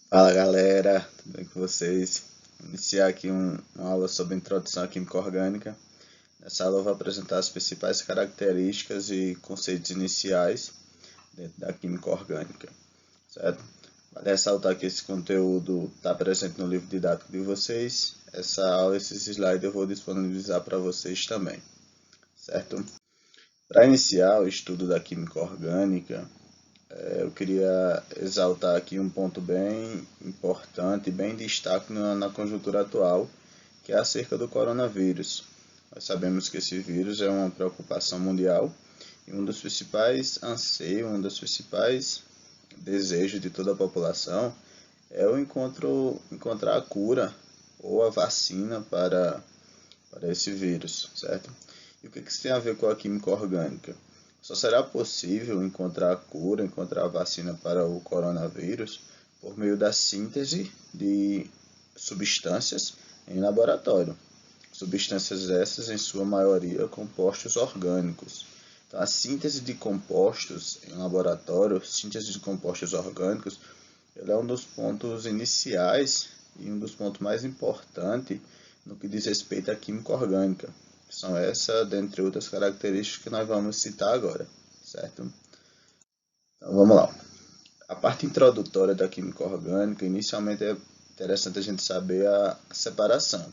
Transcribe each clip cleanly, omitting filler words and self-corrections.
Fala galera, tudo bem com vocês? Vou iniciar aqui uma aula sobre introdução à química orgânica. Nessa aula eu vou apresentar as principais características e conceitos iniciais dentro da química orgânica, certo? Vale ressaltar que esse conteúdo está presente no livro didático de vocês. Essa aula, esses slides eu vou disponibilizar para vocês também, certo? Para iniciar o estudo da química orgânica, eu queria exaltar aqui um ponto bem importante, bem destaque na conjuntura atual, que é acerca do coronavírus. Nós sabemos que esse vírus é uma preocupação mundial e um dos principais anseios, um dos principais desejos de toda a população é o encontrar a cura ou a vacina para esse vírus, certo? E o que isso tem a ver com a química orgânica? Só será possível encontrar a cura, encontrar a vacina para o coronavírus por meio da síntese de substâncias em laboratório. Substâncias essas, em sua maioria, compostos orgânicos. Então, a síntese de compostos em laboratório, síntese de compostos orgânicos, ele é um dos pontos iniciais e um dos pontos mais importantes no que diz respeito à química orgânica. São essas, dentre outras características, que nós vamos citar agora, certo? Então, vamos lá. A parte introdutória da química orgânica, inicialmente é interessante a gente saber a separação.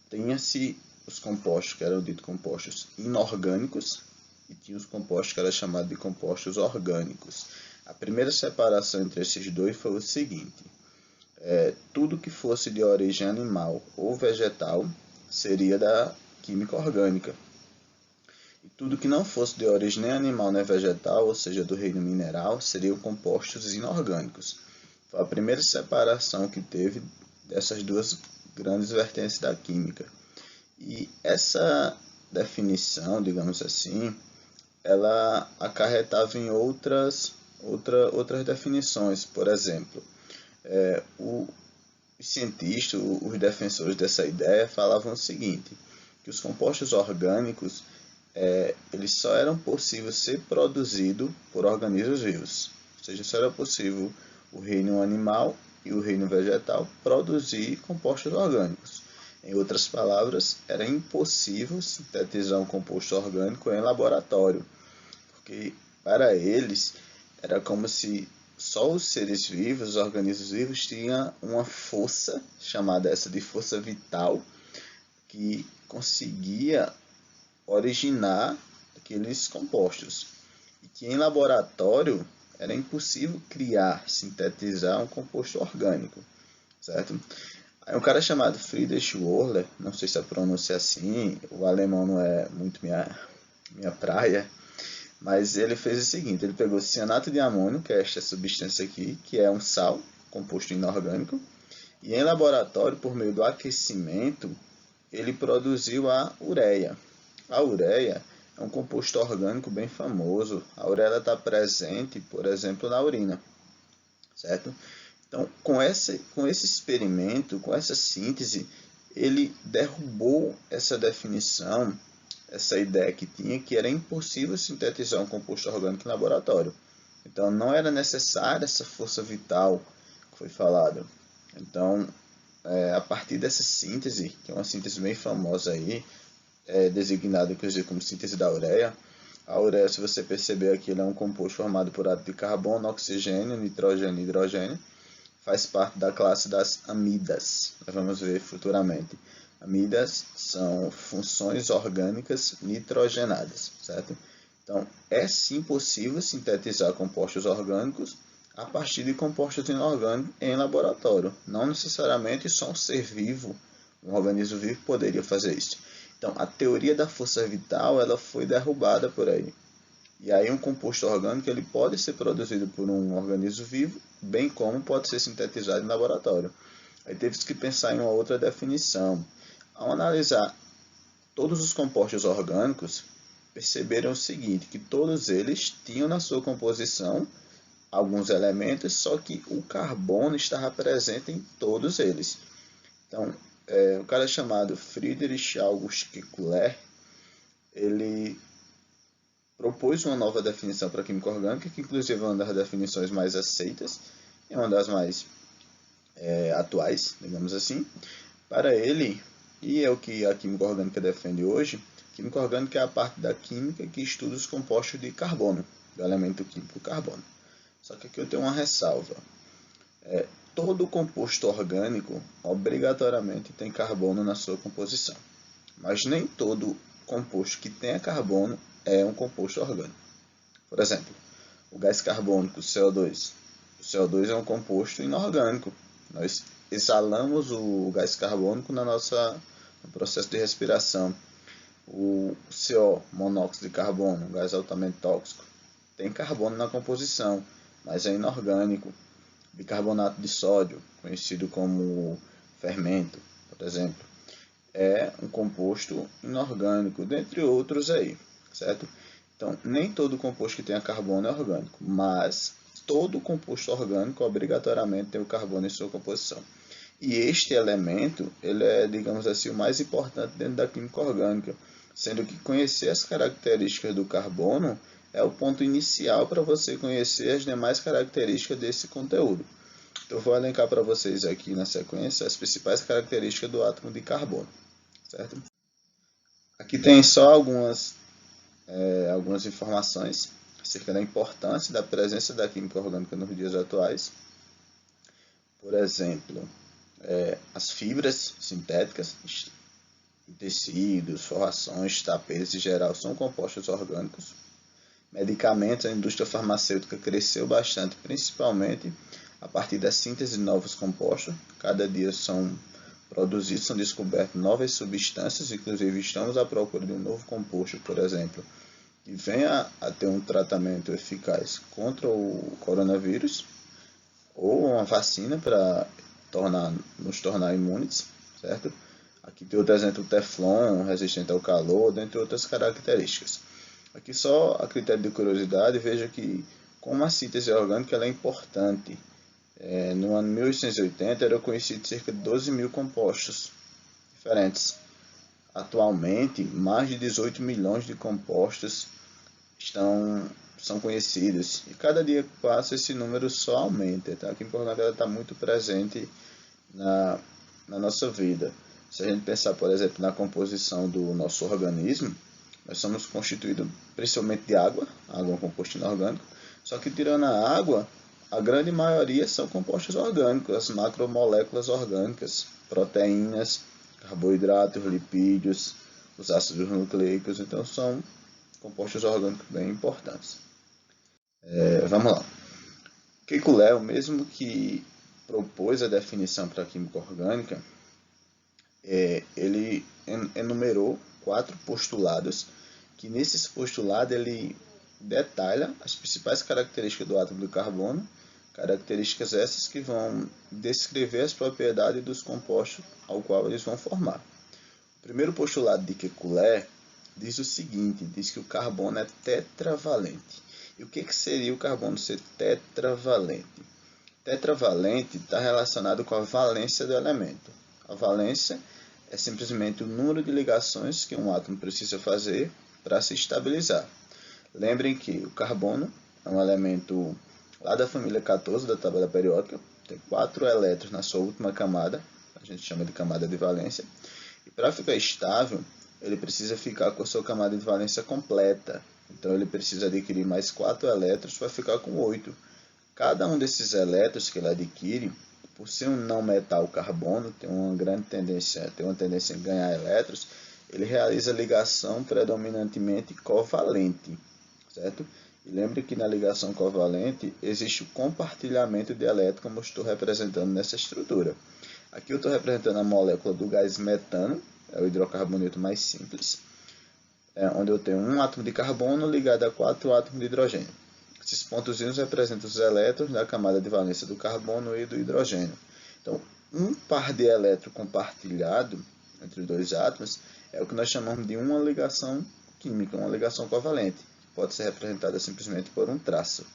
Tinha-se os compostos que eram ditos compostos inorgânicos e tinha os compostos que eram chamados de compostos orgânicos. A primeira separação entre esses dois foi o seguinte: tudo que fosse de origem animal ou vegetal seria da química orgânica. E tudo que não fosse de origem nem animal nem vegetal, ou seja, do reino mineral, seriam compostos inorgânicos. Foi a primeira separação que teve dessas duas grandes vertentes da química. E essa definição, digamos assim, ela acarretava em outras definições. Por exemplo, os cientistas, os defensores dessa ideia, falavam o seguinte, que os compostos orgânicos eles só eram possíveis ser produzidos por organismos vivos. Ou seja, só era possível o reino animal e o reino vegetal produzir compostos orgânicos. Em outras palavras, era impossível sintetizar um composto orgânico em laboratório, porque para eles era como se só os seres vivos, os organismos vivos, tinham uma força, chamada essa de força vital, que conseguia originar aqueles compostos. E que em laboratório era impossível criar, sintetizar um composto orgânico, certo? Aí um cara chamado Friedrich Wöhler, não sei se a pronúncia é assim, o alemão não é muito minha praia, mas ele fez o seguinte, ele pegou cianato de amônio, que é esta substância aqui, que é um sal, composto inorgânico, e em laboratório, por meio do aquecimento, ele produziu a ureia. A ureia é um composto orgânico bem famoso. A ureia está presente, por exemplo, na urina, certo? Então, com esse experimento, com essa síntese, ele derrubou essa definição, essa ideia que tinha, que era impossível sintetizar um composto orgânico em laboratório. Então, não era necessária essa força vital que foi falada. Então, a partir dessa síntese, que é uma síntese bem famosa aí, designada inclusive como síntese da ureia, a ureia, se você perceber aqui, ela é um composto formado por átomo de carbono, oxigênio, nitrogênio e hidrogênio. Faz parte da classe das amidas. Nós vamos ver futuramente. Amidas são funções orgânicas nitrogenadas, certo? Então, é sim possível sintetizar compostos orgânicos a partir de compostos inorgânicos em laboratório. Não necessariamente só um ser vivo, um organismo vivo poderia fazer isso. Então, a teoria da força vital ela foi derrubada por aí. E aí um composto orgânico ele pode ser produzido por um organismo vivo, bem como pode ser sintetizado em laboratório. Aí teve que pensar em uma outra definição. Ao analisar todos os compostos orgânicos, perceberam o seguinte, que todos eles tinham na sua composição alguns elementos, só que o carbono estava presente em todos eles. Então, o cara chamado Friedrich August Kekulé, ele propôs uma nova definição para a química orgânica, que inclusive é uma das definições mais aceitas, é uma das mais atuais, digamos assim. Para ele, e é o que a química orgânica defende hoje, química orgânica é a parte da química que estuda os compostos de carbono, do elemento químico carbono. Só que aqui eu tenho uma ressalva. Todo composto orgânico obrigatoriamente tem carbono na sua composição, mas nem todo composto que tenha carbono é um composto orgânico. Por exemplo, o gás carbônico, o CO2. O CO2 é um composto inorgânico. Nós exalamos o gás carbônico no processo de respiração. O CO, monóxido de carbono, um gás altamente tóxico, tem carbono na composição, mas é inorgânico. Bicarbonato de sódio, conhecido como fermento, por exemplo, é um composto inorgânico, dentre outros aí, certo? Então, nem todo composto que tenha carbono é orgânico, mas todo composto orgânico obrigatoriamente tem o carbono em sua composição. E este elemento, ele é, digamos assim, o mais importante dentro da química orgânica, sendo que conhecer as características do carbono é o ponto inicial para você conhecer as demais características desse conteúdo. Então, eu vou elencar para vocês aqui na sequência as principais características do átomo de carbono, certo? Aqui tem só algumas informações acerca da importância da presença da química orgânica nos dias atuais. Por exemplo, as fibras sintéticas, tecidos, forrações, tapetes em geral são compostos orgânicos. Medicamentos, a indústria farmacêutica cresceu bastante, principalmente a partir da síntese de novos compostos. Cada dia são produzidos, são descobertas novas substâncias, inclusive estamos à procura de um novo composto, por exemplo, que venha a ter um tratamento eficaz contra o coronavírus, ou uma vacina para nos tornar imunes, certo? Aqui tem outro exemplo, o Teflon, resistente ao calor, dentre outras características. Aqui só a critério de curiosidade, veja que como a síntese orgânica ela é importante. No ano 1880 eram conhecidos cerca de 12 mil compostos diferentes. Atualmente, mais de 18 milhões de compostos são conhecidos. E cada dia que passa, esse número só aumenta. Tá? A química orgânica está muito presente na nossa vida. Se a gente pensar, por exemplo, na composição do nosso organismo, nós somos constituídos principalmente de água. A água é um composto inorgânico. Só que tirando a água, a grande maioria são compostos orgânicos, as macromoléculas orgânicas, proteínas, carboidratos, lipídios, os ácidos nucleicos, então são compostos orgânicos bem importantes. Vamos lá. Kekulé, o mesmo que propôs a definição para a química orgânica, ele enumerou 4 postulados, que nesses postulados ele detalha as principais características do átomo de carbono, características essas que vão descrever as propriedades dos compostos ao qual eles vão formar. O primeiro postulado de Kekulé diz o seguinte, diz que o carbono é tetravalente. E o que seria o carbono ser tetravalente? Tetravalente está relacionado com a valência do elemento. A valência é simplesmente o número de ligações que um átomo precisa fazer para se estabilizar. Lembrem que o carbono é um elemento lá da família 14 da tabela periódica, tem 4 elétrons na sua última camada, a gente chama de camada de valência, e para ficar estável, ele precisa ficar com a sua camada de valência completa, então ele precisa adquirir mais 4 elétrons para ficar com 8. Cada um desses elétrons que ele adquire, por ser um não metal carbono, tem uma tendência em ganhar elétrons, ele realiza ligação predominantemente covalente, certo? E lembre que na ligação covalente existe o compartilhamento de elétrons, como eu estou representando nessa estrutura. Aqui eu estou representando a molécula do gás metano, é o hidrocarboneto mais simples, onde eu tenho um átomo de carbono ligado a 4 átomos de hidrogênio. Esses pontozinhos representam os elétrons da camada de valência do carbono e do hidrogênio. Então, um par de elétrons compartilhado entre os dois átomos é o que nós chamamos de uma ligação química, uma ligação covalente. Pode ser representada simplesmente por um traço.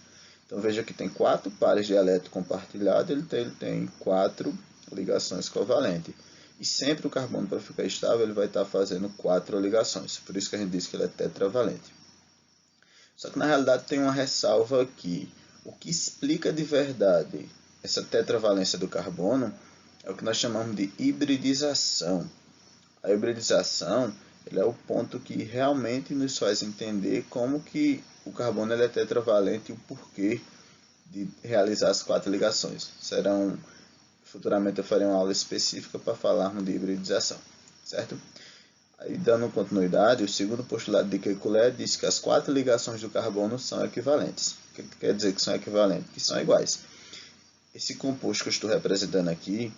Então, veja que tem 4 pares de elétrons compartilhados, ele tem 4 ligações covalentes. E sempre o carbono, para ficar estável, ele vai estar fazendo 4 ligações. Por isso que a gente diz que ele é tetravalente. Só que na realidade tem uma ressalva aqui. O que explica de verdade essa tetravalência do carbono é o que nós chamamos de hibridização. A hibridização ele é o ponto que realmente nos faz entender como que o carbono ele é tetravalente e o porquê de realizar as 4 ligações. Futuramente eu farei uma aula específica para falarmos de hibridização, certo? Aí, dando continuidade, o segundo postulado de Kekulé diz que as 4 ligações do carbono são equivalentes. O que quer dizer que são equivalentes? Que são iguais. Esse composto que eu estou representando aqui,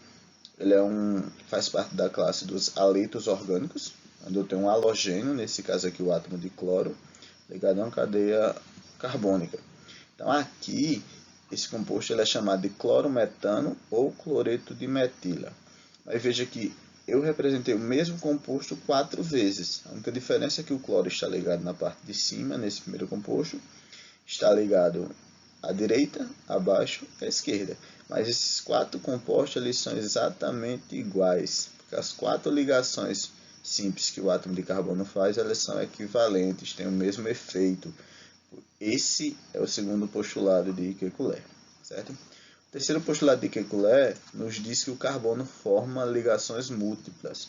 ele faz parte da classe dos haletos orgânicos, onde eu tenho um halogênio, nesse caso aqui o átomo de cloro, ligado a uma cadeia carbônica. Então aqui, esse composto ele é chamado de clorometano ou cloreto de metila. Mas veja que eu representei o mesmo composto 4 vezes. A única diferença é que o cloro está ligado na parte de cima, nesse primeiro composto, está ligado à direita, abaixo e à esquerda. Mas esses 4 compostos eles são exatamente iguais, porque as 4 ligações simples que o átomo de carbono faz, elas são equivalentes, têm o mesmo efeito. Esse é o segundo postulado de Kekulé, certo? O terceiro postulado de Kekulé nos diz que o carbono forma ligações múltiplas.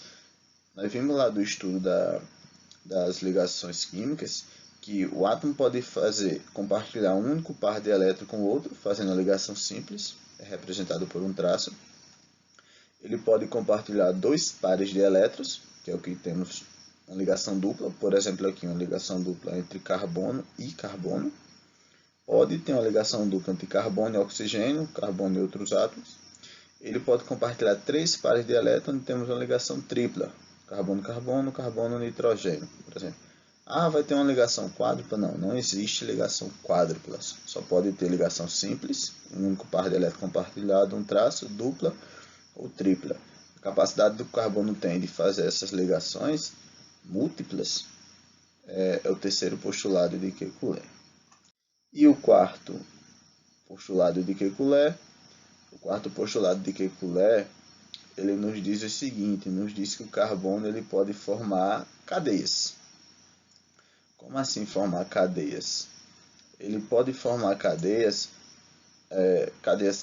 Nós vimos lá do estudo das ligações químicas que o átomo pode compartilhar um único par de elétrons com o outro, fazendo a ligação simples, é representado por um traço. Ele pode compartilhar 2 pares de elétrons, que é o que temos uma ligação dupla, por exemplo aqui uma ligação dupla entre carbono e carbono. Pode ter uma ligação dupla entre carbono e oxigênio, carbono e outros átomos. Ele pode compartilhar 3 pares de elétrons e temos uma ligação tripla, carbono-carbono, carbono-nitrogênio, por exemplo. Vai ter uma ligação quádrupla? Não existe ligação quádrupla. Só pode ter ligação simples, um único par de elétrons compartilhado, um traço, dupla ou tripla. A capacidade do carbono tem de fazer essas ligações múltiplas é o terceiro postulado de Kekulé. E o quarto postulado de Kekulé, ele nos diz o seguinte, nos diz que o carbono ele pode formar cadeias. Como assim formar cadeias? Ele pode formar cadeias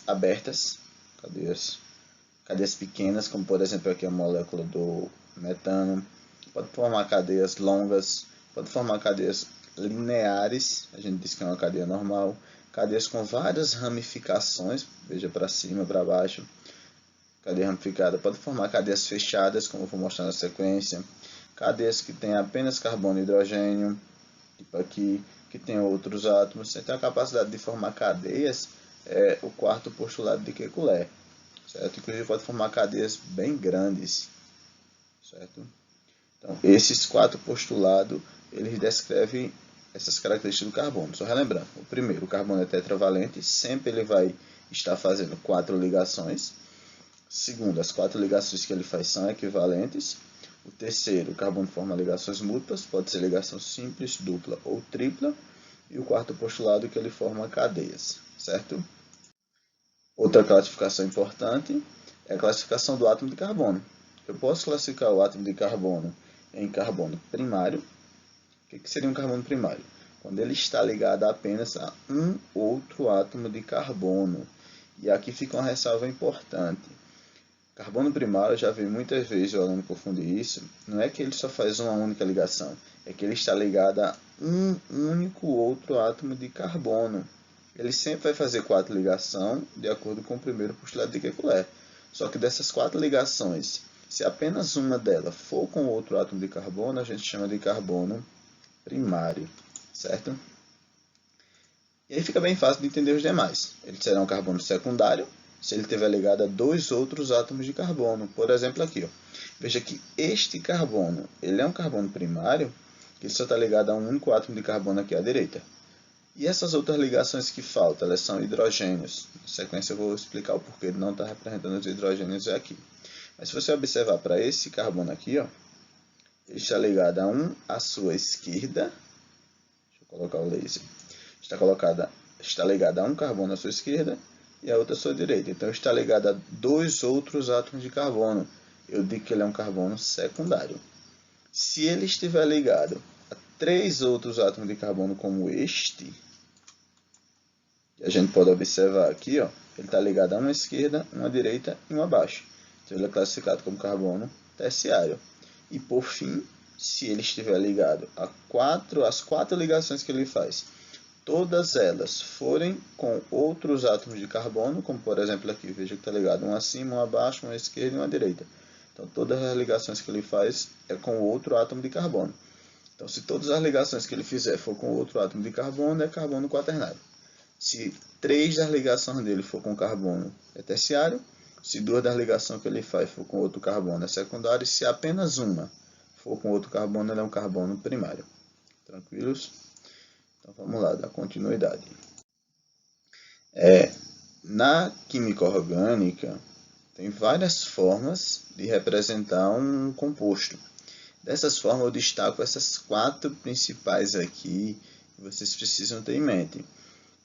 abertas, cadeias pequenas, como por exemplo aqui a molécula do metano, pode formar cadeias longas, pode formar cadeias lineares, a gente diz que é uma cadeia normal, cadeias com várias ramificações, veja para cima, para baixo, cadeia ramificada, pode formar cadeias fechadas, como eu vou mostrar na sequência, cadeias que têm apenas carbono e hidrogênio, tipo aqui, que tem outros átomos. Você tem a capacidade de formar cadeias, é o quarto postulado de Kekulé, certo? Inclusive pode formar cadeias bem grandes, certo? Então, esses 4 postulados, eles descrevem essas características do carbono. Só relembrando, o primeiro, o carbono é tetravalente, sempre ele vai estar fazendo 4 ligações. Segundo, as 4 ligações que ele faz são equivalentes. O terceiro, o carbono forma ligações múltiplas, pode ser ligação simples, dupla ou tripla. E o quarto postulado que ele forma cadeias, certo? Outra classificação importante é a classificação do átomo de carbono. Eu posso classificar o átomo de carbono em carbono primário. O que seria um carbono primário? Quando ele está ligado apenas a um outro átomo de carbono. E aqui fica uma ressalva importante. Carbono primário, eu já vi muitas vezes o aluno confundir isso, não é que ele só faz uma única ligação, é que ele está ligado a um único outro átomo de carbono. Ele sempre vai fazer 4 ligações de acordo com o primeiro postulado de Kekulé. Só que dessas 4 ligações, se apenas uma delas for com outro átomo de carbono, a gente chama de carbono primário, certo? E aí fica bem fácil de entender os demais. Ele será um carbono secundário, se ele estiver ligado a 2 outros átomos de carbono. Por exemplo aqui, ó. Veja que este carbono, ele é um carbono primário, que só está ligado a um único átomo de carbono aqui à direita. E essas outras ligações que faltam, elas são hidrogênios. Na sequência eu vou explicar o porquê de não estar representando os hidrogênios aqui. Mas se você observar para esse carbono aqui, ó, ele está ligado a um à sua esquerda. Deixa eu colocar o laser. Está ligado a um carbono à sua esquerda e a outra à sua direita. Então está ligado a 2 outros átomos de carbono. Eu digo que ele é um carbono secundário. Se ele estiver ligado a 3 outros átomos de carbono como este, que a gente pode observar aqui, ó, ele está ligado a uma esquerda, uma direita e uma baixa. Então ele é classificado como carbono terciário. E por fim, se ele estiver ligado às quatro ligações que ele faz, todas elas forem com outros átomos de carbono, como por exemplo aqui, veja que está ligado um acima, um abaixo, uma esquerda e uma direita. Então todas as ligações que ele faz é com outro átomo de carbono. Então se todas as ligações que ele fizer for com outro átomo de carbono, é carbono quaternário. Se 3 das ligações dele for com carbono, é terciário. Se 2 das ligações que ele faz for com outro carbono, é secundário. E se apenas uma for com outro carbono, ele é um carbono primário. Tranquilos? Então vamos lá, dar continuidade. Na química orgânica, tem várias formas de representar um composto. Dessas formas, eu destaco essas 4 principais aqui que vocês precisam ter em mente.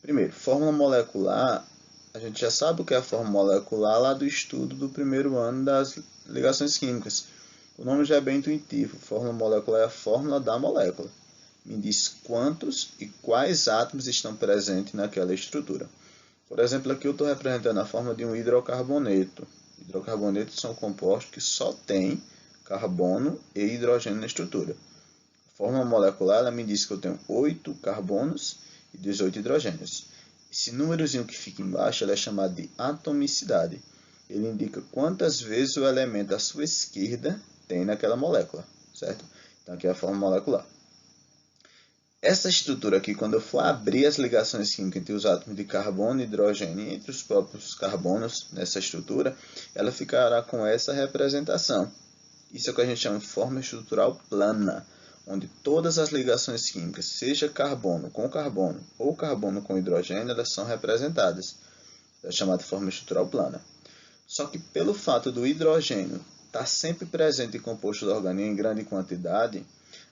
Primeiro, fórmula molecular. A gente já sabe o que é a fórmula molecular lá do estudo do primeiro ano das ligações químicas. O nome já é bem intuitivo. Fórmula molecular é a fórmula da molécula. Me diz quantos e quais átomos estão presentes naquela estrutura. Por exemplo, aqui eu estou representando a forma de um hidrocarboneto. Hidrocarbonetos são compostos que só têm carbono e hidrogênio na estrutura. A fórmula molecular ela me diz que eu tenho 8 carbonos e 18 hidrogênios. Esse númerozinho que fica embaixo ele é chamado de atomicidade. Ele indica quantas vezes o elemento à sua esquerda tem naquela molécula, certo? Então aqui é a fórmula molecular. Essa estrutura aqui, quando eu for abrir as ligações químicas entre os átomos de carbono e hidrogênio e entre os próprios carbonos nessa estrutura, ela ficará com essa representação. Isso é o que a gente chama de forma estrutural plana, onde todas as ligações químicas, seja carbono com carbono ou carbono com hidrogênio, elas são representadas. É chamada de forma estrutural plana. Só que pelo fato do hidrogênio estar sempre presente em compostos orgânicos em grande quantidade,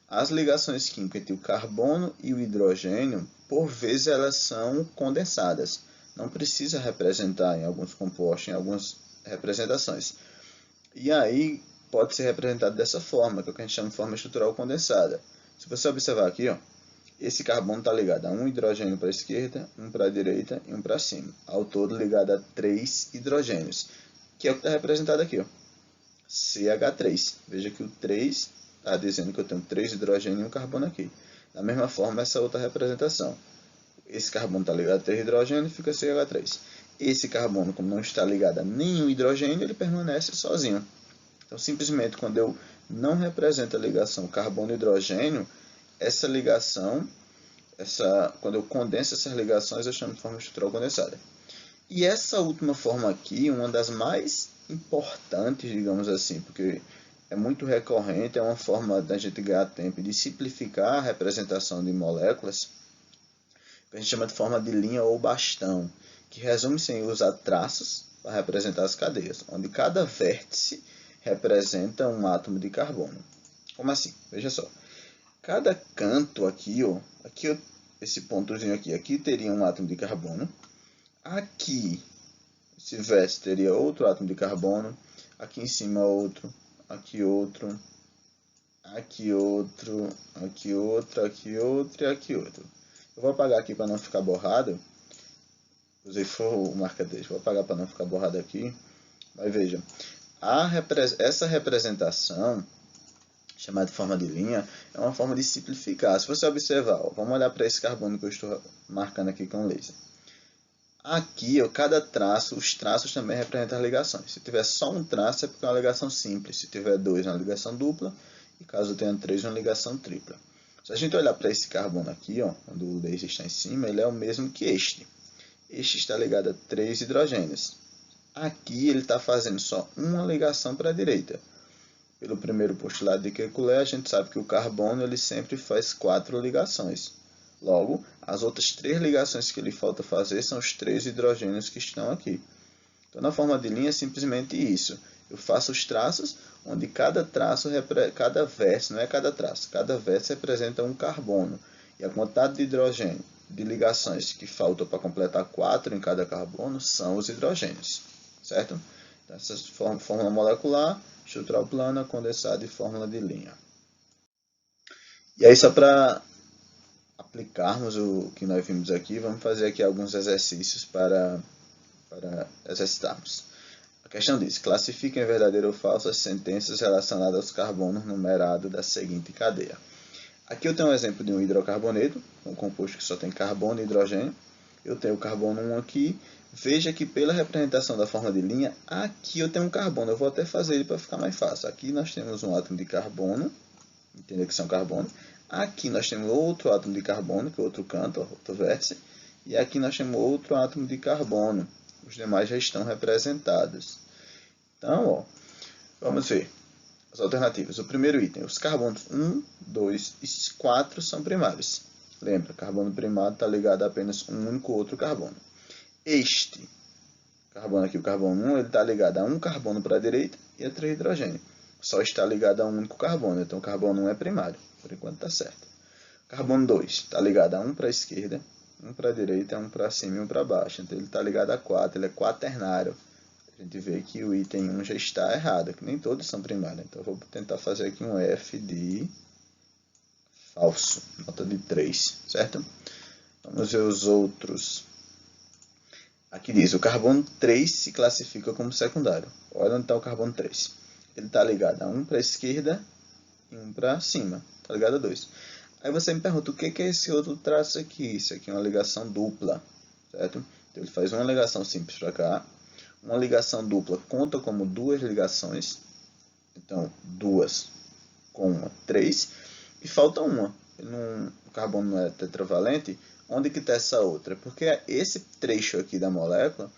as ligações químicas entre o carbono e o hidrogênio, por vezes, elas são condensadas. Não precisa representar em alguns compostos, em algumas representações. E aí, pode ser representado dessa forma, que é o que a gente chama de forma estrutural condensada. Se você observar aqui, ó, esse carbono está ligado a um hidrogênio para a esquerda, um para a direita e um para cima. Ao todo ligado a 3 hidrogênios, que é o que está representado aqui, ó, CH3. Veja que o 3 está dizendo que eu tenho 3 hidrogênios e um carbono aqui. Da mesma forma, essa outra representação. Esse carbono está ligado a 3 hidrogênios e fica CH3. Esse carbono, como não está ligado a nenhum hidrogênio, ele permanece sozinho. Então, simplesmente, quando eu não represento a ligação carbono-hidrogênio, essa ligação, quando eu condenso essas ligações, eu chamo de forma estrutural condensada. E essa última forma aqui, uma das mais importantes, digamos assim, porque é muito recorrente, é uma forma da gente ganhar tempo e de simplificar a representação de moléculas, que a gente chama de forma de linha ou bastão, que resume-se em usar traços para representar as cadeias, onde cada vértice representa um átomo de carbono. Como assim? Veja só. Cada canto aqui, ó, esse pontozinho aqui teria um átomo de carbono. Aqui, esse vértice teria outro átomo de carbono. Aqui em cima outro, aqui outro, aqui outro, aqui outro, aqui outro e aqui outro. Eu vou apagar aqui para não ficar borrado. Usei o marca-texto, vou apagar para não ficar borrado aqui. Mas veja, essa representação, chamada de forma de linha, é uma forma de simplificar. Se você observar, ó, vamos olhar para esse carbono que eu estou marcando aqui com laser. Aqui, ó, cada traço, os traços também representam as ligações. Se tiver só um traço, é porque é uma ligação simples. Se tiver 2, é uma ligação dupla. E caso tenha 3, é uma ligação tripla. Se a gente olhar para esse carbono aqui, ó, onde o laser está em cima, ele é o mesmo que este. Este está ligado a 3 hidrogênios. Aqui ele está fazendo só uma ligação para a direita. Pelo primeiro postulado de Kekulé, a gente sabe que o carbono ele sempre faz 4 ligações. Logo, as outras 3 ligações que ele falta fazer são os 3 hidrogênios que estão aqui. Então, na forma de linha, é simplesmente isso. Eu faço os traços, onde cada vértice, não é cada traço, cada vértice representa um carbono. E a quantidade de hidrogênio, de ligações que faltam para completar 4 em cada carbono, são os hidrogênios. Certo? Então, essa fórmula molecular, estrutural plana, condensada e fórmula de linha. E aí, só para aplicarmos o que nós vimos aqui, vamos fazer aqui alguns exercícios para para exercitarmos. A questão diz: classifica em verdadeiro ou falso as sentenças relacionadas aos carbonos numerados da seguinte cadeia. Aqui eu tenho um exemplo de um hidrocarboneto, um composto que só tem carbono e hidrogênio. Eu tenho o carbono 1 aqui. Veja que pela representação da forma de linha, aqui eu tenho um carbono. Eu vou até fazer ele para ficar mais fácil. Aqui nós temos um átomo de carbono, entender que são carbono. Aqui nós temos outro átomo de carbono, que é outro canto, outro vértice. E aqui nós temos outro átomo de carbono. Os demais já estão representados. Então, vamos ver as alternativas. O primeiro item, os carbonos 1, 2 e 4 são primários. Lembra, carbono primário está ligado a apenas um único outro carbono. Este carbono aqui, o carbono 1, ele está ligado a um carbono para a direita e a 3 hidrogênio. Só está ligado a um único carbono, então o carbono 1 é primário. Por enquanto está certo. Carbono 2 está ligado a um para a esquerda, um para a direita, um para cima e um para baixo. Então ele está ligado a 4, ele é quaternário. A gente vê que o item 1 já está errado, que nem todos são primários. Então eu vou tentar fazer aqui um F de falso, nota de 3, certo? Vamos ver os outros. Aqui diz, o carbono 3 se classifica como secundário. Olha onde está o carbono 3. Ele está ligado a um para a esquerda e um para cima. Está ligado a 2. Aí você me pergunta, o que é esse outro traço aqui? Isso aqui é uma ligação dupla, certo? Então ele faz uma ligação simples para cá. Uma ligação dupla conta como duas ligações. Então, 2 com 1, 3. E falta uma. O carbono não é tetravalente. Onde que está essa outra? Porque esse trecho aqui da molécula,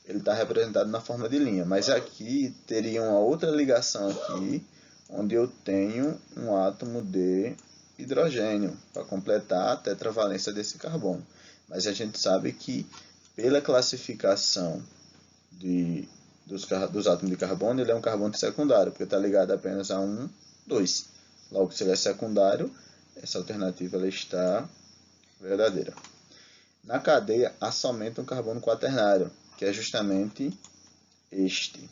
ele está representado na forma de linha. Mas aqui teria uma outra ligação aqui, onde eu tenho um átomo de hidrogênio, para completar a tetravalência desse carbono. Mas a gente sabe que, pela classificação dos átomos de carbono, ele é um carbono secundário, porque está ligado apenas a 1, 2. Logo, se ele é secundário, essa alternativa ela está verdadeira. Na cadeia, há somente um carbono quaternário, que é justamente este.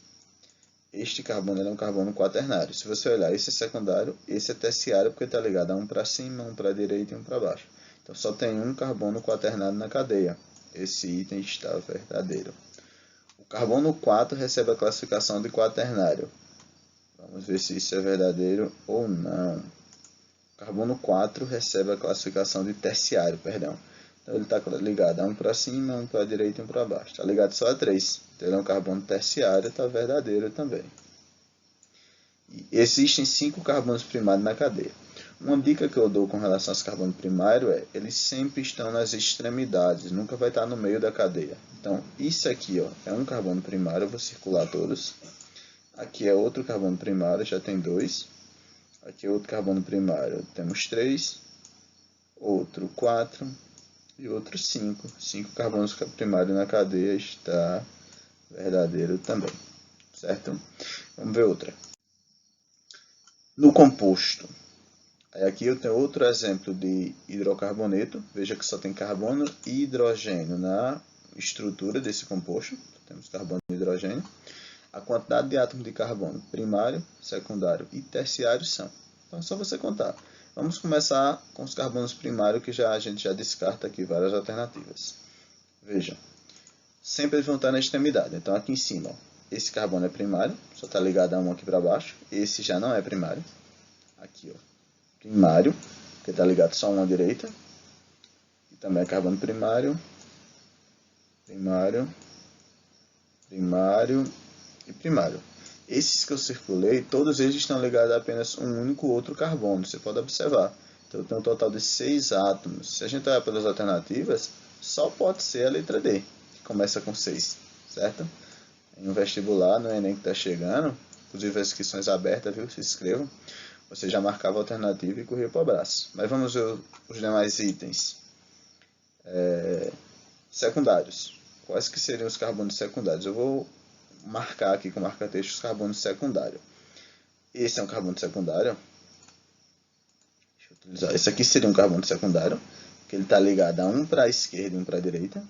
Este carbono é um carbono quaternário. Se você olhar, esse é secundário, esse é terciário, porque está ligado a um para cima, um para a direita e um para baixo. Então, só tem um carbono quaternário na cadeia. Esse item está verdadeiro. O carbono 4 recebe a classificação de quaternário. Vamos ver se isso é verdadeiro ou não. O carbono 4 recebe a classificação de terciário, perdão. Então ele está ligado a um para cima, um para a direita e um para baixo. Está ligado só a 3. Então ele é um carbono terciário, está verdadeiro também. E existem 5 carbonos primários na cadeia. Uma dica que eu dou com relação aos carbonos primários é, eles sempre estão nas extremidades, nunca vai estar no meio da cadeia. Então, isso aqui é um carbono primário, eu vou circular todos. Aqui é outro carbono primário, já tem 2. Aqui é outro carbono primário, temos 3. Outro 4 e outro 5. 5 carbonos primários na cadeia, está verdadeiro também, certo? Vamos ver outra. No composto. Aqui eu tenho outro exemplo de hidrocarboneto. Veja que só tem carbono e hidrogênio na estrutura desse composto. Temos carbono e hidrogênio. A quantidade de átomos de carbono primário, secundário e terciário são. Então é só você contar. Vamos começar com os carbonos primários, que a gente já descarta aqui várias alternativas. Vejam, sempre eles vão estar na extremidade. Então aqui em cima, esse carbono é primário, só está ligado a um aqui para baixo. Esse já não é primário. Aqui, primário, que está ligado só a uma à direita. E também é carbono primário, primário, primário e primário. Esses que eu circulei, todos eles estão ligados a apenas um único outro carbono. Você pode observar. Então eu tenho um total de 6 átomos. Se a gente olhar pelas alternativas, só pode ser a letra D, que começa com 6, certo? Em um vestibular, no Enem que está chegando, inclusive as inscrições abertas, viu? Se inscrevam. Você já marcava a alternativa e corria para o abraço. Mas vamos ver os demais itens. Secundários. Quais que seriam os carbonos secundários? Eu vou marcar aqui com marca-texto os carbonos secundários. Esse é um carbono secundário. Deixa eu utilizar. Esse aqui seria um carbono secundário, que ele está ligado a um para a esquerda e um para a direita.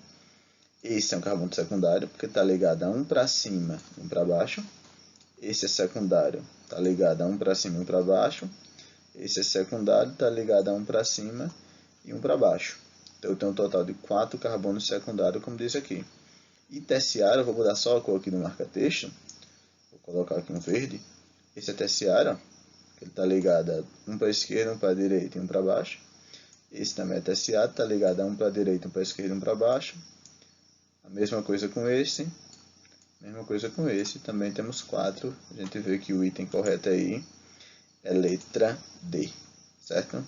Esse é um carbono secundário, porque está ligado a um para cima e um para baixo. Esse é secundário, está ligado a um para cima e um para baixo. Esse é secundário, está ligado a um para cima e um para baixo. Então eu tenho um total de 4 carbonos secundários, como diz aqui. E terciário, eu vou mudar só a cor aqui no marca-texto. Vou colocar aqui um verde. Esse é terciário, ele está ligado a um para a esquerda, um para a direita e um para baixo. Esse também é terciário, está ligado a um para a direita, um para a esquerda e um para baixo. A mesma coisa com esse. Mesma coisa com esse. Também temos 4. A gente vê que o item correto aí é letra D, certo?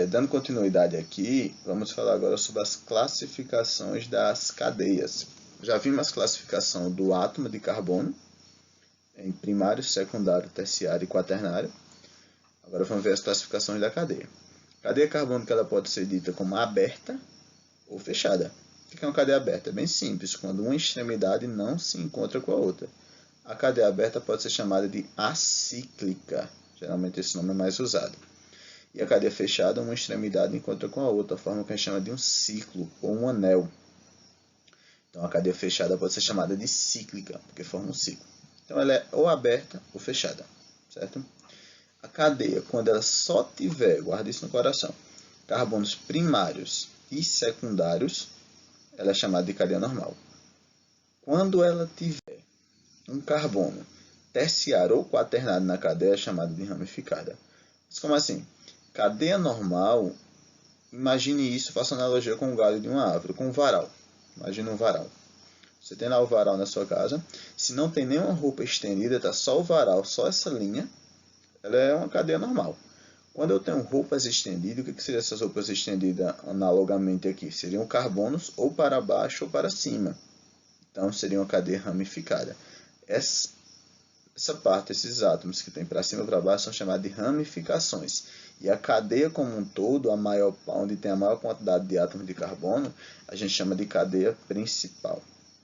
Dando continuidade aqui, vamos falar agora sobre as classificações das cadeias. Já vimos a classificação do átomo de carbono em primário, secundário, terciário e quaternário. Agora vamos ver as classificações da cadeia. A cadeia carbônica ela pode ser dita como aberta ou fechada. O que é uma cadeia aberta? É bem simples, quando uma extremidade não se encontra com a outra. A cadeia aberta pode ser chamada de acíclica. Geralmente esse nome é mais usado. E a cadeia fechada, uma extremidade encontra com a outra, a forma que a gente chama de um ciclo ou um anel. Então a cadeia fechada pode ser chamada de cíclica, porque forma um ciclo. Então ela é ou aberta ou fechada, certo? A cadeia, quando ela só tiver, guarda isso no coração, carbonos primários e secundários, ela é chamada de cadeia normal. Quando ela tiver um carbono terciário ou quaternário na cadeia, é chamada de ramificada. Mas como assim? Cadeia normal, imagine isso, faça analogia com o galho de uma árvore, com um varal. Imagine um varal. Você tem lá o varal na sua casa. Se não tem nenhuma roupa estendida, está só o varal, só essa linha, ela é uma cadeia normal. Quando eu tenho roupas estendidas, o que seriam essas roupas estendidas analogamente aqui? Seriam carbonos ou para baixo ou para cima. Então, seria uma cadeia ramificada. Essa parte, esses átomos que tem para cima e para baixo, são chamados de ramificações. E a cadeia como um todo, onde tem a maior quantidade de átomos de carbono, a gente chama de cadeia principal.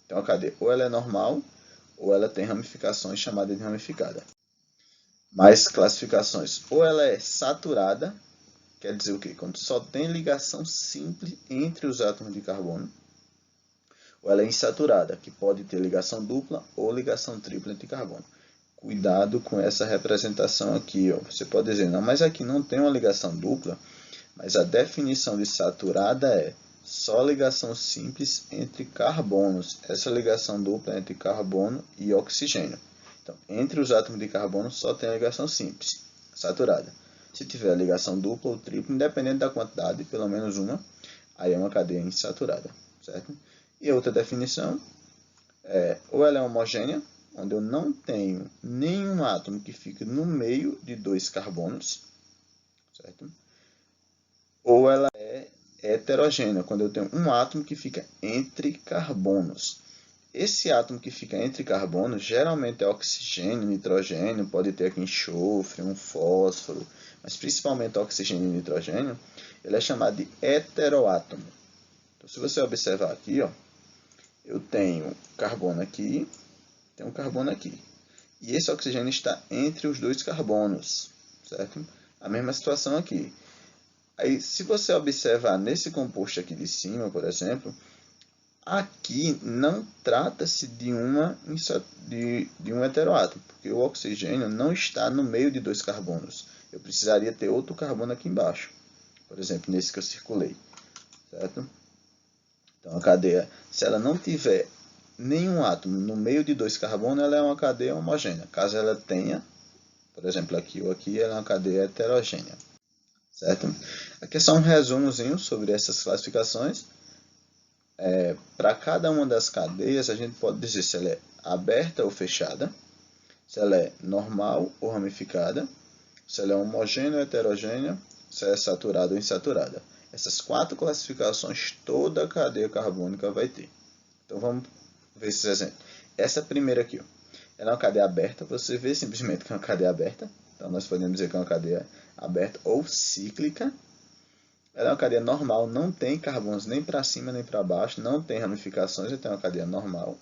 Então, a cadeia ou ela é normal, ou ela tem ramificações chamadas de ramificada. Mais classificações. Ou ela é saturada, quer dizer o quê? Quando só tem ligação simples entre os átomos de carbono. Ou ela é insaturada, que pode ter ligação dupla ou ligação tripla entre carbono. Cuidado com essa representação aqui. Ó. Você pode dizer, não, mas aqui não tem uma ligação dupla, mas a definição de saturada é só ligação simples entre carbonos. Essa ligação dupla é entre carbono e oxigênio. Então, entre os átomos de carbono só tem a ligação simples, saturada. Se tiver ligação dupla ou tripla, independente da quantidade, pelo menos uma, aí é uma cadeia insaturada, certo? E outra definição ou ela é homogênea, onde eu não tenho nenhum átomo que fique no meio de dois carbonos, certo? Ou ela é heterogênea, quando eu tenho um átomo que fica entre carbonos. Esse átomo que fica entre carbonos geralmente é oxigênio, nitrogênio, pode ter aqui enxofre, um fósforo, mas principalmente oxigênio e nitrogênio, ele é chamado de heteroátomo. Então, se você observar aqui, ó, eu tenho carbono aqui, tenho um carbono aqui. E esse oxigênio está entre os dois carbonos, certo? A mesma situação aqui. Aí, se você observar nesse composto aqui de cima, por exemplo, aqui não trata-se de um heteroátomo, porque o oxigênio não está no meio de dois carbonos. Eu precisaria ter outro carbono aqui embaixo, por exemplo, nesse que eu circulei, certo? Então, a cadeia, se ela não tiver nenhum átomo no meio de dois carbonos, ela é uma cadeia homogênea. Caso ela tenha, por exemplo, aqui ou aqui, ela é uma cadeia heterogênea, certo? Aqui é só um resumozinho sobre essas classificações. Para cada uma das cadeias, a gente pode dizer se ela é aberta ou fechada, se ela é normal ou ramificada, se ela é homogênea ou heterogênea, se ela é saturada ou insaturada. Essas 4 classificações toda a cadeia carbônica vai ter. Então vamos ver esses exemplos. Essa primeira aqui, ó, ela é uma cadeia aberta, você vê simplesmente que é uma cadeia aberta. Então nós podemos dizer que é uma cadeia aberta ou cíclica. Ela é uma cadeia normal, não tem carbonos nem para cima nem para baixo, não tem ramificações, então é uma cadeia normal.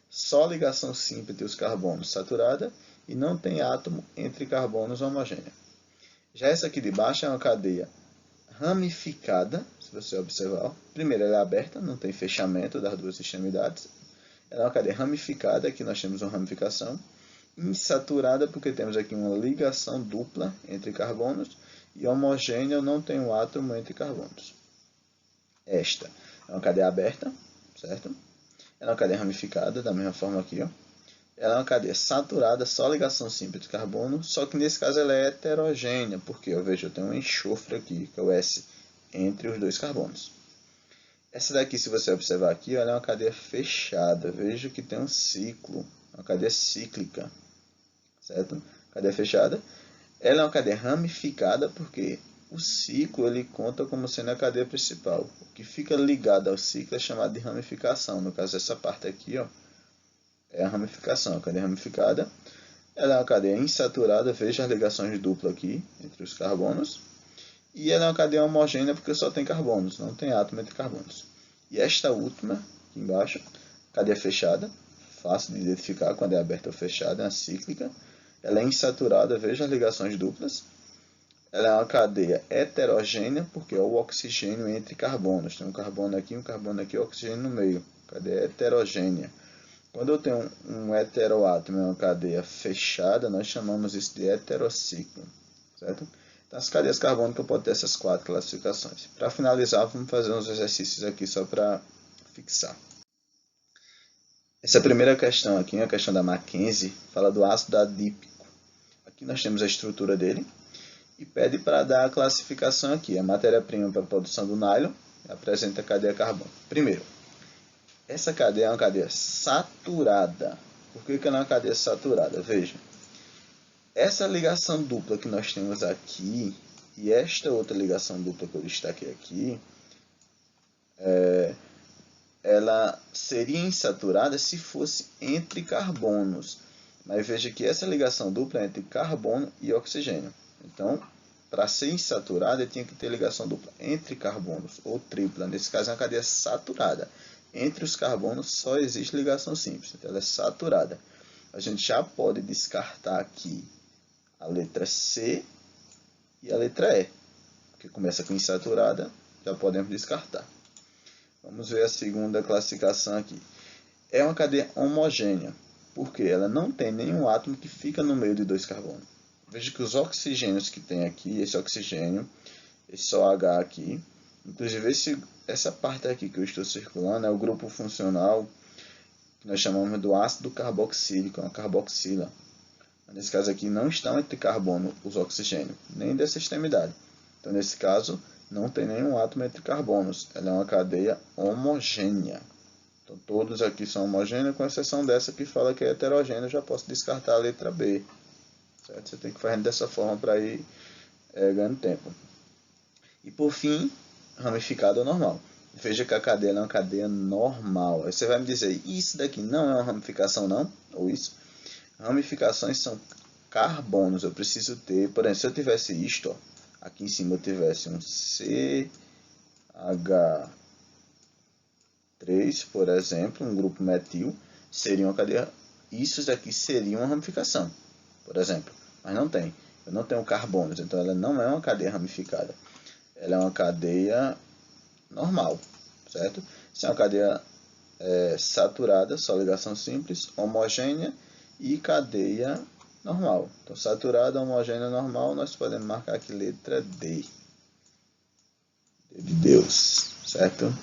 Só ligação simples entre os carbonos saturada e não tem átomo entre carbonos homogênea. Já essa aqui de baixo é uma cadeia ramificada, se você observar. Primeiro, ela é aberta, não tem fechamento das duas extremidades. Ela é uma cadeia ramificada, aqui nós temos uma ramificação. Insaturada, porque temos aqui uma ligação dupla entre carbonos. E homogênea, não tem um átomo entre carbonos. Esta é uma cadeia aberta, certo? Ela é uma cadeia ramificada, da mesma forma aqui, ó. Ela é uma cadeia saturada, só ligação simples de carbono, só que nesse caso ela é heterogênea, porque eu vejo, eu tenho um enxofre aqui, que é o S, entre os dois carbonos. Essa daqui, se você observar aqui, ela é uma cadeia fechada. Veja que tem um ciclo, uma cadeia cíclica, certo? Cadeia fechada. Ela é uma cadeia ramificada porque o ciclo ele conta como sendo a cadeia principal. O que fica ligado ao ciclo é chamado de ramificação. No caso, essa parte aqui, ó, é a ramificação, a cadeia ramificada. Ela é uma cadeia insaturada, veja as ligações duplas aqui entre os carbonos. E ela é uma cadeia homogênea porque só tem carbonos, não tem átomo entre carbonos. E esta última, aqui embaixo, cadeia fechada, fácil de identificar quando é aberta ou fechada, é uma cíclica. Ela é insaturada, veja as ligações duplas. Ela é uma cadeia heterogênea porque é o oxigênio entre carbonos. Tem um carbono aqui, oxigênio no meio. Cadeia heterogênea. Quando eu tenho um heteroátomo em uma cadeia fechada, nós chamamos isso de heterociclo, certo? Então, as cadeias carbônicas podem ter essas 4 classificações. Para finalizar, vamos fazer uns exercícios aqui só para fixar. Essa primeira questão aqui, a questão da Mackenzie, fala do ácido adípico. Aqui nós temos a estrutura dele e pede para dar a classificação aqui. A matéria-prima para a produção do nylon apresenta a cadeia carbônica. Primeiro, essa cadeia é uma cadeia saturada. Por que ela é uma cadeia saturada? Veja. Essa ligação dupla que nós temos aqui e esta outra ligação dupla que eu destaquei aqui, ela seria insaturada se fosse entre carbonos. Mas veja que essa ligação dupla é entre carbono e oxigênio. Então, para ser insaturada, tinha que ter ligação dupla entre carbonos, ou tripla. Nesse caso, é uma cadeia saturada. Entre os carbonos só existe ligação simples. Então, ela é saturada. A gente já pode descartar aqui a letra C e a letra E, que começa com insaturada, já podemos descartar. Vamos ver a segunda classificação aqui. É uma cadeia homogênea, porque ela não tem nenhum átomo que fica no meio de dois carbonos. Veja que os oxigênios que tem aqui, esse oxigênio, esse OH aqui, inclusive essa parte aqui que eu estou circulando é o grupo funcional que nós chamamos do ácido carboxílico, é uma carboxila. Nesse caso aqui não estão entre carbono os oxigênios, nem dessa extremidade. Então nesse caso não tem nenhum átomo entre carbonos, ela é uma cadeia homogênea. Então todos aqui são homogêneos, com exceção dessa que fala que é heterogênea, eu já posso descartar a letra B. Certo? Você tem que fazer dessa forma para ir ganhando tempo. E por fim, ramificada ou normal. Veja que a cadeia é uma cadeia normal. Aí você vai me dizer, isso daqui não é uma ramificação não? Ou isso? Ramificações são carbonos. Eu preciso ter, por exemplo, se eu tivesse isto, ó, aqui em cima eu tivesse um CH3, por exemplo, um grupo metil, seria uma cadeia. Isso daqui seria uma ramificação, por exemplo. Mas não tem. Eu não tenho carbonos, então ela não é uma cadeia ramificada. Ela é uma cadeia normal, certo? Se é uma cadeia saturada, só ligação simples, homogênea e cadeia normal. Então, saturada, homogênea, normal, nós podemos marcar aqui letra D. D de Deus, certo?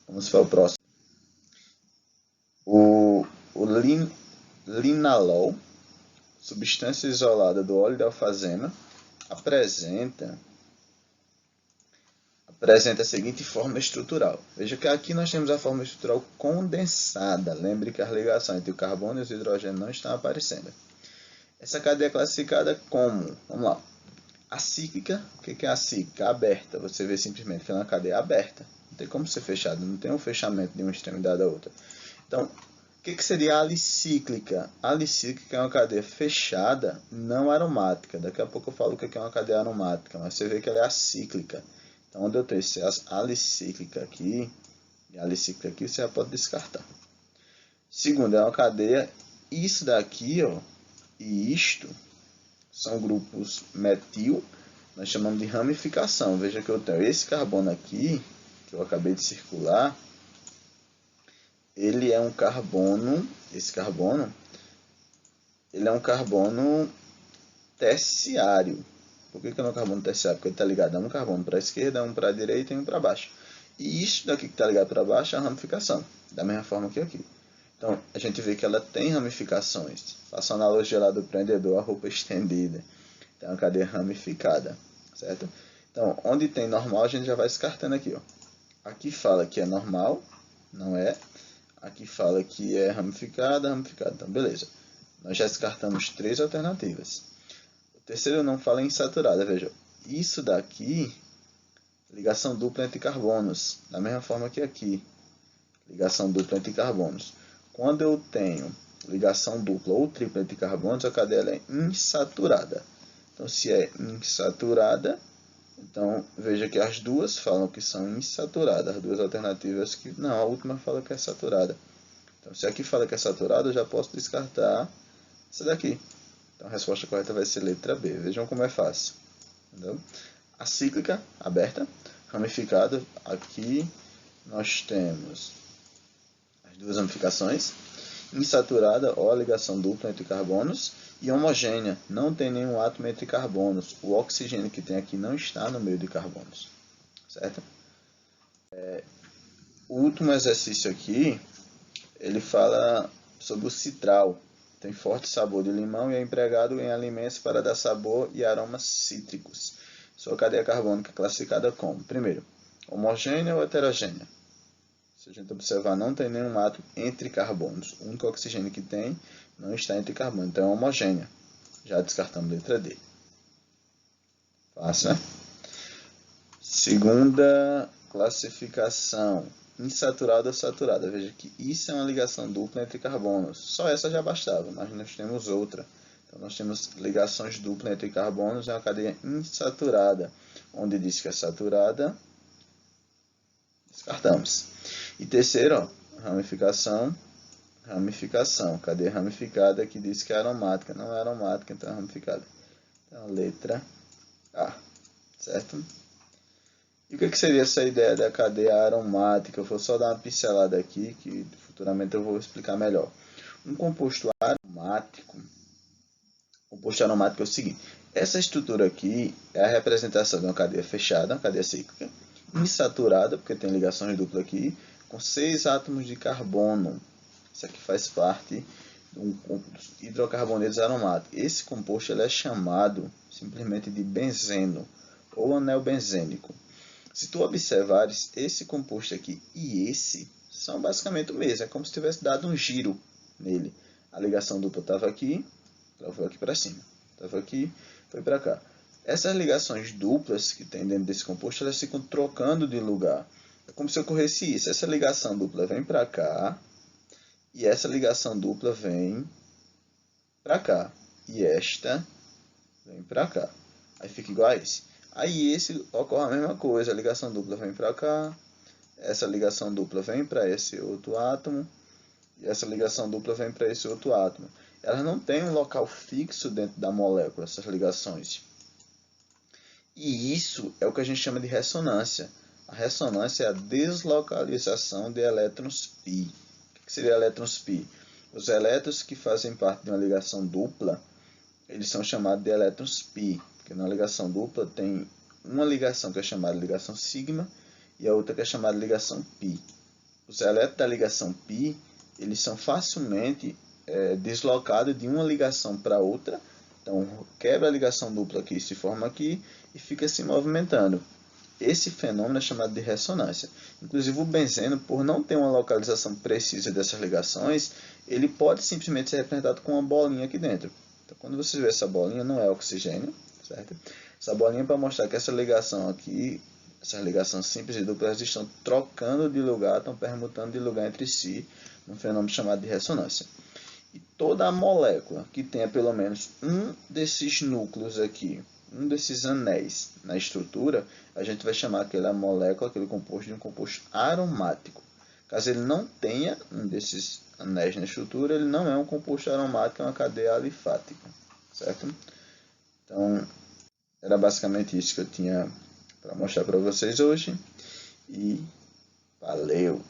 Vamos para o próximo. O linalol, substância isolada do óleo de alfazema, apresenta a seguinte forma estrutural. Veja que aqui nós temos a forma estrutural condensada. Lembre que as ligações entre o carbono e os hidrogênios não estão aparecendo. Essa cadeia é classificada como, vamos lá, acíclica. O que é acíclica? Aberta. Você vê simplesmente que é uma cadeia aberta. Não tem como ser fechada, não tem um fechamento de uma extremidade à outra. Então, o que seria a alicíclica? A alicíclica é uma cadeia fechada, não aromática. Daqui a pouco eu falo o que é uma cadeia aromática, mas você vê que ela é acíclica. Então, onde eu tenho esse alicíclica aqui, e a alicíclica aqui, você já pode descartar. Segundo, é uma cadeia, isso daqui, ó, e isto, são grupos metil, nós chamamos de ramificação. Veja que eu tenho esse carbono aqui, que eu acabei de circular, ele é um carbono, esse carbono, ele é um carbono terciário. Por que não é um carbono terciário? Porque ele está ligado a um carbono para a esquerda, um para a direita e um para baixo. E isso daqui que está ligado para baixo é a ramificação, da mesma forma que aqui. Então, a gente vê que ela tem ramificações. Faço a analogia lá do prendedor, a roupa estendida. Tem uma cadeia ramificada, certo? Então, onde tem normal, a gente já vai descartando aqui, ó. Aqui fala que é normal, não é. Aqui fala que é ramificada, ramificada. Então, beleza. Nós já descartamos 3 alternativas. O terceiro não fala em insaturada, veja. Isso daqui, ligação dupla entre carbonos, da mesma forma que aqui. Ligação dupla entre carbonos. Quando eu tenho ligação dupla ou tripla entre carbonos, a cadeia é insaturada. Então, se é insaturada, então veja que as duas falam que são insaturadas. As duas alternativas que... Não, a última fala que é saturada. Então, se aqui fala que é saturada, eu já posso descartar essa daqui. Então, a resposta correta vai ser letra B. Vejam como é fácil. Entendeu? A cíclica, aberta, ramificada. Aqui nós temos as duas ramificações. Insaturada, ó, a ligação dupla entre carbonos. E homogênea, não tem nenhum átomo entre carbonos. O oxigênio que tem aqui não está no meio de carbonos. Certo? O último exercício aqui, ele fala sobre o citral. Tem forte sabor de limão e é empregado em alimentos para dar sabor e aromas cítricos. Sua cadeia carbônica é classificada como, primeiro, homogênea ou heterogênea? Se a gente observar, não tem nenhum átomo entre carbonos. O único oxigênio que tem não está entre carbonos, então é homogênea. Já descartamos a letra D. Fácil, né? Segunda classificação, insaturada ou saturada. Veja que isso é uma ligação dupla entre carbonos. Só essa já bastava, mas nós temos outra. Então, nós temos ligações duplas entre carbonos em uma cadeia insaturada. Onde diz que é saturada, descartamos. E terceiro, ó, ramificação, ramificação. Cadeia ramificada que diz que é aromática. Não é aromática, então é ramificada. Então, letra A, certo? E o que seria essa ideia da cadeia aromática? Eu vou só dar uma pincelada aqui, que futuramente eu vou explicar melhor. Um composto aromático é o seguinte. Essa estrutura aqui é a representação de uma cadeia fechada, uma cadeia cíclica, insaturada, porque tem ligações duplas aqui, com 6 átomos de carbono. Isso aqui faz parte dos hidrocarbonetos aromáticos. Esse composto ele é chamado simplesmente de benzeno, ou anel benzênico. Se tu observares, esse composto aqui e esse são basicamente o mesmo. É como se tivesse dado um giro nele. A ligação dupla estava aqui, ela foi aqui para cima. Estava aqui, foi para cá. Essas ligações duplas que tem dentro desse composto, elas ficam trocando de lugar. É como se ocorresse isso. Essa ligação dupla vem para cá e essa ligação dupla vem para cá. E esta vem para cá. Aí fica igual a esse. Aí esse ocorre a mesma coisa, a ligação dupla vem para cá, essa ligação dupla vem para esse outro átomo, e essa ligação dupla vem para esse outro átomo. Elas não têm um local fixo dentro da molécula, essas ligações. E isso é o que a gente chama de ressonância. A ressonância é a deslocalização de elétrons π. O que seria elétrons π? Os elétrons que fazem parte de uma ligação dupla, eles são chamados de elétrons π. Porque na ligação dupla tem uma ligação que é chamada de ligação sigma e a outra que é chamada de ligação π. Os elétrons da ligação π, eles são facilmente deslocados de uma ligação para outra. Então, quebra a ligação dupla aqui, se forma aqui e fica se movimentando. Esse fenômeno é chamado de ressonância. Inclusive, o benzeno, por não ter uma localização precisa dessas ligações, ele pode simplesmente ser representado com uma bolinha aqui dentro. Então, quando você vê essa bolinha, não é oxigênio, certo? Essa bolinha é para mostrar que essa ligação aqui, essas ligações simples e duplas, estão trocando de lugar, estão permutando de lugar entre si, num fenômeno chamado de ressonância. E toda a molécula que tenha pelo menos um desses núcleos aqui, um desses anéis na estrutura, a gente vai chamar aquela molécula, aquele composto, de um composto aromático. Caso ele não tenha um desses anéis na estrutura, ele não é um composto aromático, é uma cadeia alifática, certo? Então, era basicamente isso que eu tinha para mostrar para vocês hoje. E valeu!